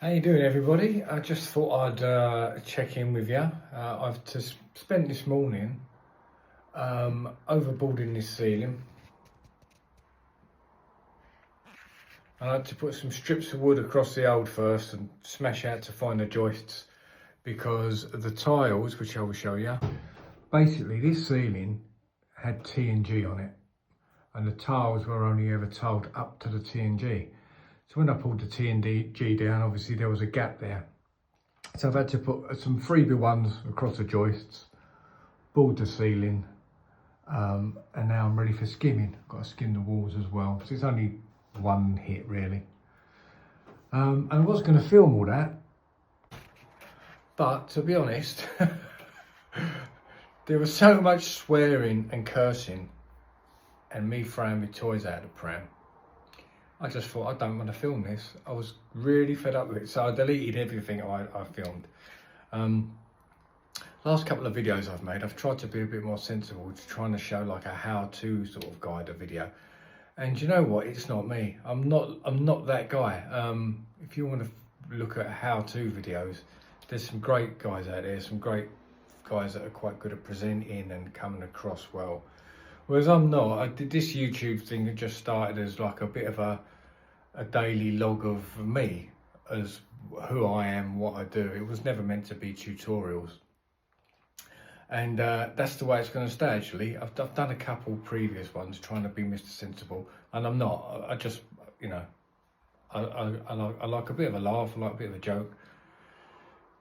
How you doing, everybody? I just thought I'd check in with you. I've just spent this morning overboarding this ceiling. I had to put some strips of wood across the old first and smash out to find the joists, because the tiles, which I will show you, basically this ceiling had TNG on it, and the tiles were only ever tiled up to the TNG. So when I pulled the TNG down, obviously there was a gap there. So I've had to put some freebie ones across the joists, board the ceiling, and now I'm ready for skimming. I've got to skim the walls as well. So it's only one hit really. And I was going to film all that, but to be honest, there was so much swearing and cursing and me throwing my toys out of the pram. I just thought, I don't want to film this. I was really fed up with it, so I deleted everything I filmed. Last couple of videos I've made, I've tried to be a bit more sensible, to trying to show like a how-to sort of guide a video. And you know what? It's not me. I'm not that guy. If you want to look at how-to videos, there's some great guys out there, some great guys that are quite good at presenting and coming across well. Whereas I'm not. I did this YouTube thing that just started as like a bit of a daily log of me, as who I am, what I do. It was never meant to be tutorials. And that's the way it's going to stay, actually. I've done a couple previous ones trying to be Mr. Sensible, and I'm not. I just, you know, I like a bit of a laugh, I like a bit of a joke.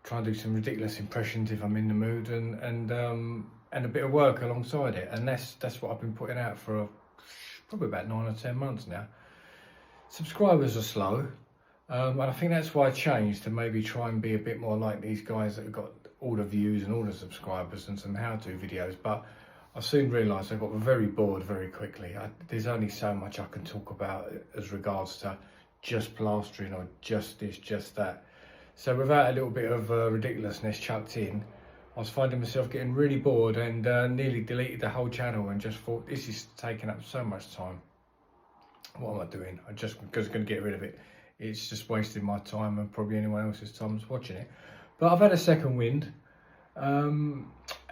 Try and do some ridiculous impressions if I'm in the mood, and a bit of work alongside it. And that's what I've been putting out for probably about 9 or 10 months now. Subscribers are slow, and I think that's why I changed, to maybe try and be a bit more like these guys that have got all the views and all the subscribers and some how-to videos. But I soon realised I got very bored very quickly. There's only so much I can talk about as regards to just plastering or just this, just that. So without a little bit of ridiculousness chucked in, I was finding myself getting really bored, and nearly deleted the whole channel, and just thought, this is taking up so much time. What am I doing? I just was going to get rid of it. It's just wasting my time and probably anyone else's time that's watching it. But I've had a second wind, and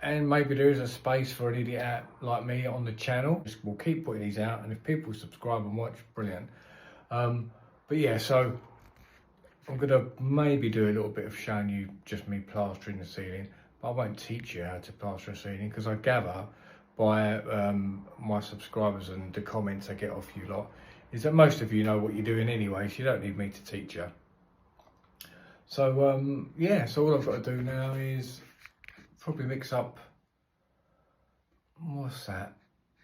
maybe there is a space for an idiot like me on the channel. We'll keep putting these out, and if people subscribe and watch, brilliant. But yeah, so I'm going to maybe do a little bit of showing you just me plastering the ceiling, but I won't teach you how to plaster a ceiling, because I gather by my subscribers and the comments I get off you lot is that most of you know what you're doing anyway, so you don't need me to teach you. So yeah, so all I've got to do now is probably mix up, what's that,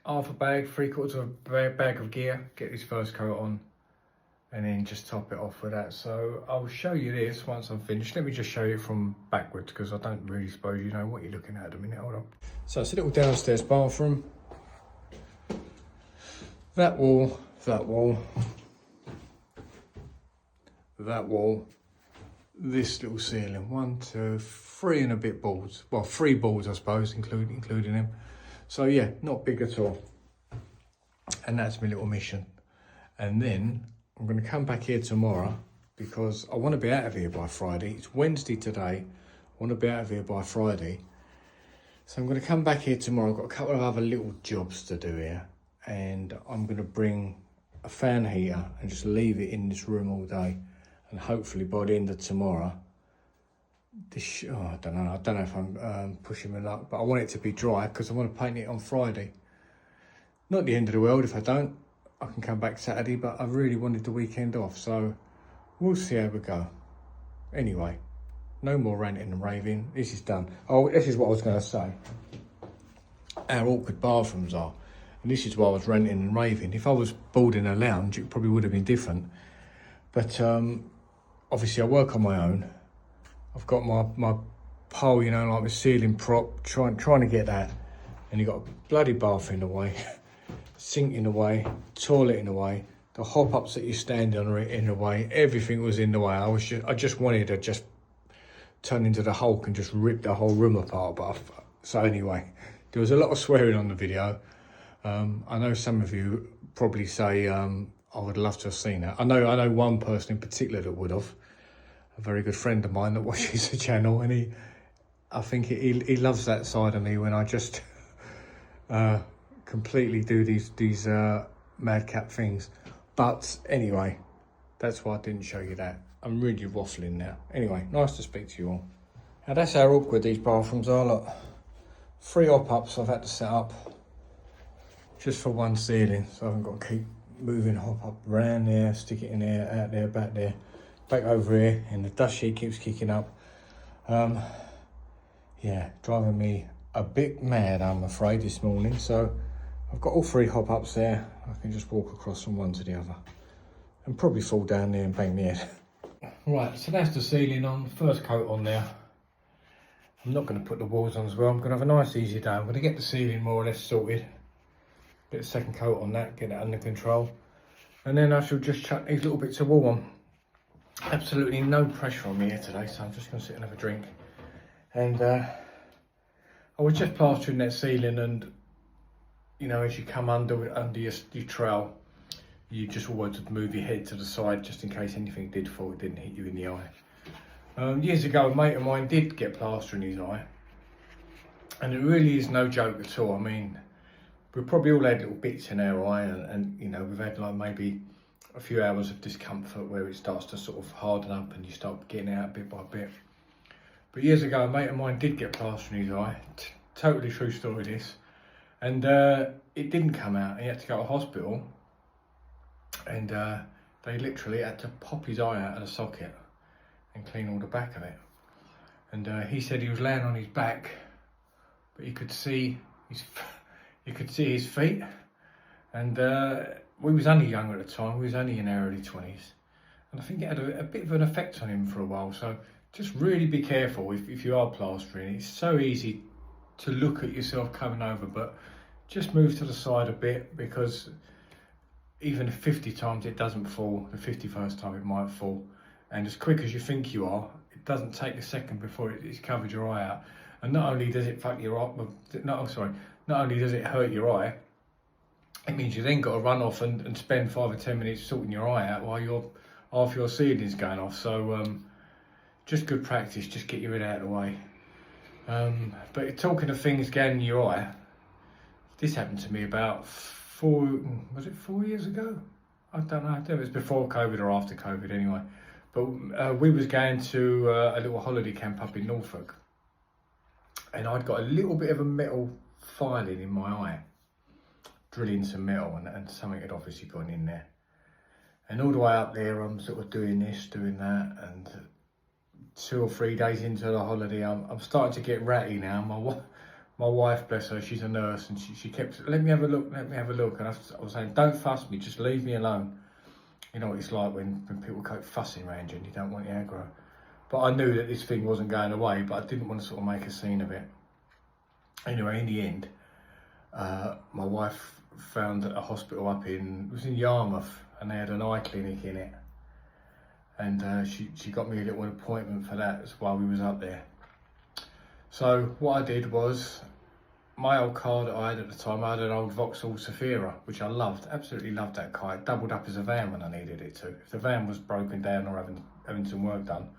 half a bag, 3/4 of a bag of gear, get this first coat on, and then just top it off with that. So I'll show you this once I'm finished. Let me just show you from backwards, because I don't really suppose you know what you're looking at a minute. Hold on. So it's a little downstairs bathroom. That wall, that wall, that wall, this little ceiling. 1, 2, 3 and a bit boards. Well, 3 boards, I suppose, including them. So yeah, not big at all. And that's my little mission. And then I'm going to come back here tomorrow, because I want to be out of here by Friday. It's Wednesday today. I want to be out of here by Friday. So I'm going to come back here tomorrow. I've got a couple of other little jobs to do here. And I'm going to bring a fan heater and just leave it in this room all day. And hopefully by the end of tomorrow, I don't know if I'm pushing my luck, but I want it to be dry, because I want to paint it on Friday. Not the end of the world if I don't. I can come back Saturday, but I really wanted the weekend off, so we'll see how we go. Anyway, no more ranting and raving. This is done. Oh, this is what I was going to say. How awkward bathrooms are. And this is why I was ranting and raving. If I was boarding a lounge, it probably would have been different. But obviously I work on my own. I've got my pole, you know, like my ceiling prop, trying to get that. And you've got a bloody bath in the way, sink in the way, toilet in the way, the hop-ups that you stand on are in the way, everything was in the way. I just wanted to just turn into the Hulk and just rip the whole room apart. But so anyway, there was a lot of swearing on the video. I know some of you probably say I would love to have seen that. I know one person in particular that would have. a very good friend of mine that watches the channel, and I think he loves that side of me when I just completely do these madcap things. But anyway, that's why I didn't show you that. I'm really waffling now. Anyway, nice to speak to you all. Now that's how awkward these bathrooms are. Look, 3 hop-ups I've had to set up just for one ceiling, so I haven't got to keep moving hop-up around there, stick it in there, out there, back over here, and the dust sheet keeps kicking up. Yeah, driving me a bit mad, I'm afraid, this morning. So I've got all 3 hop-ups there. I can just walk across from one to the other and probably fall down there and bang my head. Right, so that's the ceiling on, first coat on there. I'm not going to put the walls on as well. I'm going to have a nice easy day. I'm going to get the ceiling more or less sorted. Get a second coat on that, get it under control. And then I shall just chuck these little bits of wall on. Absolutely no pressure on me here today, so I'm just going to sit and have a drink. And I was just plastering that ceiling, and you know, as you come under your trowel, you just always move your head to the side just in case anything did fall, it didn't hit you in the eye. Years ago, a mate of mine did get plaster in his eye, and it really is no joke at all. I mean, we've probably all had little bits in our eye, and you know, we've had like maybe a few hours of discomfort where it starts to sort of harden up and you start getting out bit by bit. But years ago, a mate of mine did get plaster in his eye. Totally true story, this. And it didn't come out. He had to go to hospital, and they literally had to pop his eye out of the socket and clean all the back of it. And he said he was laying on his back, but you could see his feet. And we was only young at the time. We was only in our early 20s, and I think it had a bit of an effect on him for a while. So just really be careful if you are plastering. It's so easy to look at yourself coming over, but just move to the side a bit, because even if 50 times it doesn't fall, the 51st time it might fall. And as quick as you think you are, it doesn't take a second before it's covered your eye out. And not only does it fuck your eye, not only does it hurt your eye, it means you then got to run off and spend 5 or 10 minutes sorting your eye out while half your ceiling's going off. So just good practice, just get your head out of the way. But talking of things getting in your eye, this happened to me about 4 years ago? I don't know, it was before COVID or after COVID anyway. But we was going to a little holiday camp up in Norfolk, and I'd got a little bit of a metal filing in my eye, drilling some metal, and something had obviously gone in there. And all the way up there, I'm sort of doing this, doing that, and 2 or 3 days into the holiday, I'm starting to get ratty now. My wife, bless her, she's a nurse, and she kept, let me have a look. And I was saying, don't fuss me, just leave me alone. You know what it's like when people keep fussing around you and you don't want the aggro. But I knew that this thing wasn't going away, but I didn't want to sort of make a scene of it. Anyway, in the end, my wife found a hospital it was in Yarmouth, and they had an eye clinic in it. And she got me a little appointment for that while we was up there. So what I did was, my old car that I had at the time, I had an old Vauxhall Zafira, which I loved, absolutely loved that car. It doubled up as a van when I needed it to. If the van was broken down or having some work done,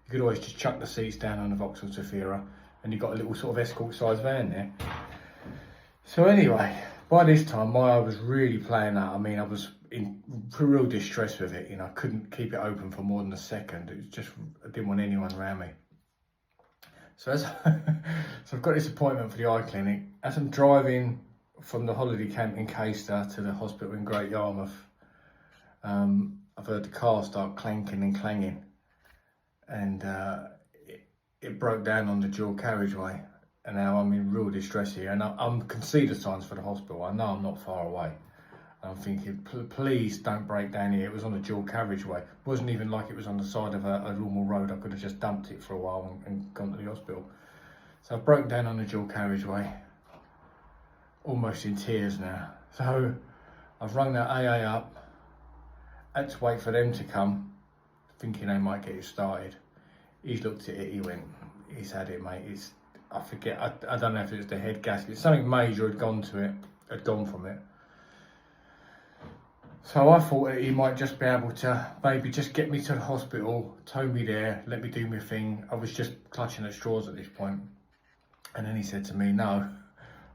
you could always just chuck the seats down on the Vauxhall Zafira, and you got a little sort of escort size van there. So anyway, by this time my eye was really playing out. I mean, I was in real distress with it. You know, I couldn't keep it open for more than a second. It was just, I didn't want anyone around me. So so I've got this appointment for the eye clinic. As I'm driving from the holiday camp in Caister to the hospital in Great Yarmouth, I've heard the car start clanking and clanging, and it broke down on the dual carriageway, and now I'm in real distress here, and I can see the signs for the hospital. I know I'm not far away. I'm thinking, please don't break down here. It was on a dual carriageway. It wasn't even like it was on the side of a normal road. I could have just dumped it for a while and gone to the hospital. So I've broken down on the dual carriageway, almost in tears now. So I've rung that AA up, had to wait for them to come, thinking they might get it started. He's looked at it, he went, he's had it, mate. I forget, I don't know if it was the head gasket. Something major had gone from it. So I thought that he might just be able to maybe just get me to the hospital, tow me there, let me do my thing. I was just clutching at straws at this point. And then he said to me, no,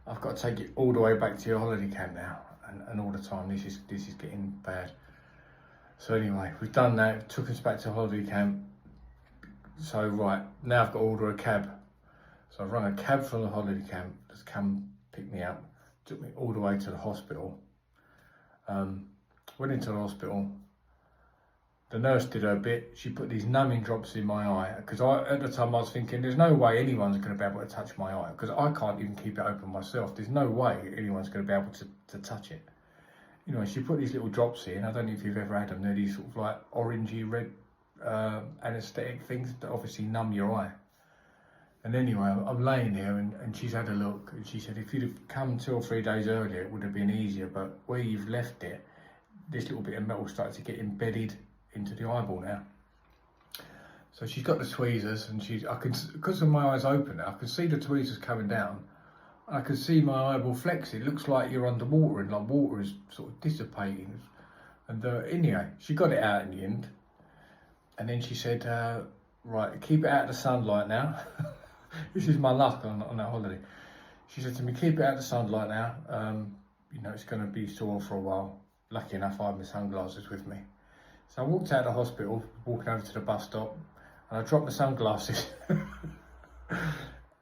I've got to take you all the way back to your holiday camp now. And all the time, this is getting bad. So anyway, we've done that, took us back to holiday camp. So right, now I've got to order a cab. So I've rung a cab from the holiday camp that's come pick me up, took me all the way to the hospital. Went into the hospital. The nurse did her bit. She put these numbing drops in my eye because at the time I was thinking there's no way anyone's going to be able to touch my eye because I can't even keep it open myself. There's no way anyone's going to be able to touch it. You know, she put these little drops in. I don't know if you've ever had them. They're these sort of like orangey red anaesthetic things that obviously numb your eye. And anyway, I'm laying there and she's had a look and she said if you'd have come 2 or 3 days earlier it would have been easier, but where you've left it, this little bit of metal started to get embedded into the eyeball now. So she's got the tweezers and because of my eyes open now, I can see the tweezers coming down. I can see my eyeball flexing. It looks like you're underwater and like water is sort of dissipating. And anyway, she got it out in the end. And then she said, right, keep it out of the sunlight now. This is my luck on that holiday. She said to me, keep it out of the sunlight now. You know, it's going to be sore for a while. Lucky enough, I had my sunglasses with me. So I walked out of the hospital, walking over to the bus stop, and I dropped my sunglasses.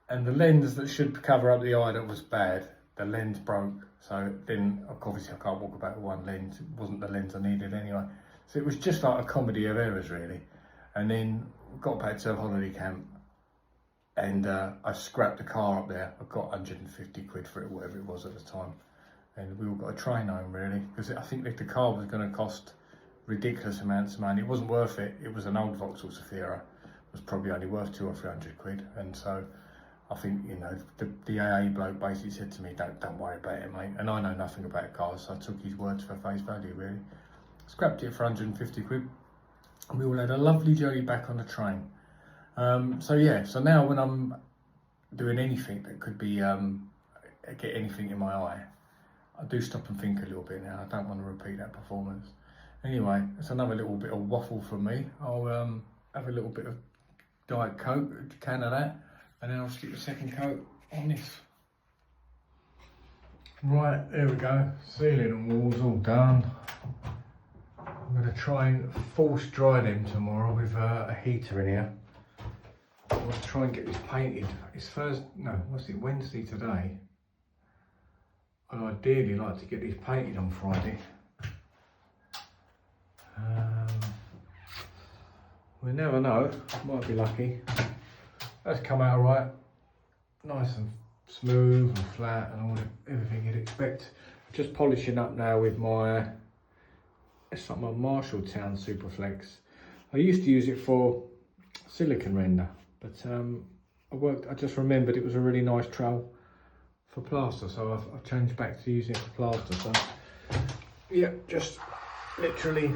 And the lens that should cover up the eye that was bad, the lens broke. So then, obviously I can't walk about with one lens. It wasn't the lens I needed anyway. So it was just like a comedy of errors really. And then got back to the holiday camp and I scrapped the car up there. I got 150 quid for it, whatever it was at the time. And we all got a train home really, because I think if the car was going to cost ridiculous amounts of money, it wasn't worth it. It was an old Vauxhall Zafira. It was probably only worth 200 or 300 quid. And so I think, you know, the AA bloke basically said to me, don't worry about it, mate. And I know nothing about cars, so I took his words for face value, really. Scrapped it for 150 quid. And we all had a lovely journey back on the train. So yeah, so now when I'm doing anything that could be, get anything in my eye, I do stop and think a little bit now. I don't want to repeat that performance. Anyway, it's another little bit of waffle from me. I'll have a little bit of Diet Coke, a can of that, and then I'll stick the second coat on this. Right, there we go. Ceiling and walls all done. I'm going to try and force dry them tomorrow with a heater in here. I want to try and get this painted. It's Wednesday today. I'd ideally like to get these painted on Friday. We never know, might be lucky. That's come out alright. Nice and smooth and flat and everything you'd expect. Just polishing up now with it's like my Marshalltown Superflex. I used to use it for silicone render, but I just remembered it was a really nice trowel for plaster, so I've changed back to using it for plaster. So yeah, just literally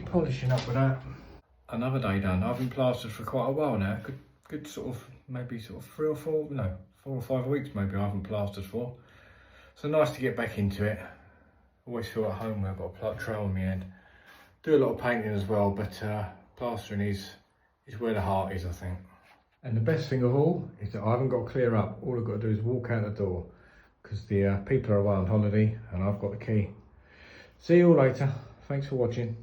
polishing up with that. Another day done. I've been plastered for quite a while now. Good sort of, maybe sort of 4 or 5 weeks maybe I haven't plastered for. So nice to get back into it. Always feel at home when I've got a trowel in my hand. Do a lot of painting as well, but plastering is where the heart is, I think. And the best thing of all is that I haven't got to clear up. All I've got to do is walk out the door because the people are away on holiday and I've got the key. See you all later. Thanks for watching.